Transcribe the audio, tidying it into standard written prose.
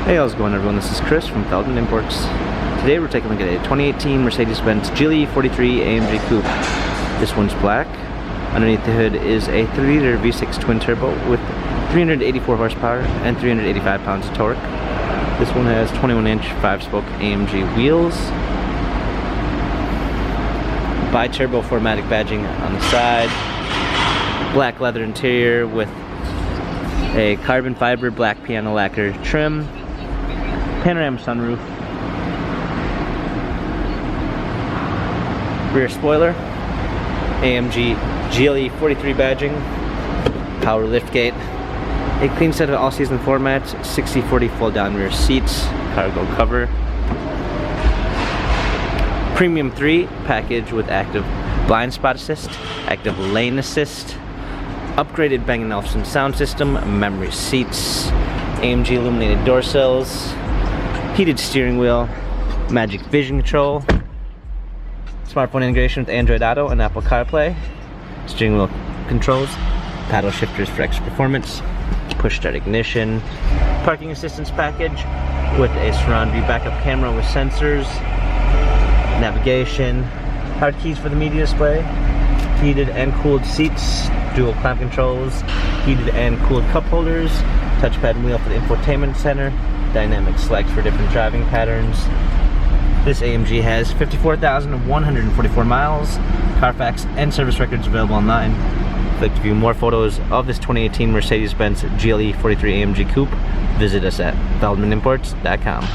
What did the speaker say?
Hey, how's it going everyone? This is Chris from Feldmann Imports. Today we're taking a look at a 2018 Mercedes-Benz GLE 43 AMG Coupe. This one's black. Underneath the hood is a 3-liter V6 twin turbo with 384 horsepower and 385 pounds of torque. This one has 21-inch 5-spoke AMG wheels. Bi-turbo 4MATIC badging on the side. Black leather interior with a carbon fiber black piano lacquer trim. Panorama sunroof. Rear spoiler. AMG GLE 43 badging. Power liftgate. A clean set of all-season floor mats. 60/40 fold-down rear seats. Cargo cover. Premium 3 package with active blind spot assist, active lane assist, upgraded Bang & Olufsen sound system, memory seats, AMG illuminated door sills, heated steering wheel, magic vision control, smartphone integration with Android Auto and Apple CarPlay, steering wheel controls, paddle shifters for extra performance, push start ignition, parking assistance package with a surround view backup camera with sensors, navigation, hard keys for the media display, heated and cooled seats, dual climate controls, heated and cooled cup holders, touchpad and wheel for the infotainment center, dynamic selects for different driving patterns. This AMG has 54,144 miles, Carfax and service records available online. If you'd like to view more photos of this 2018 Mercedes-Benz GLE 43 AMG Coupe, visit us at feldmannimports.com.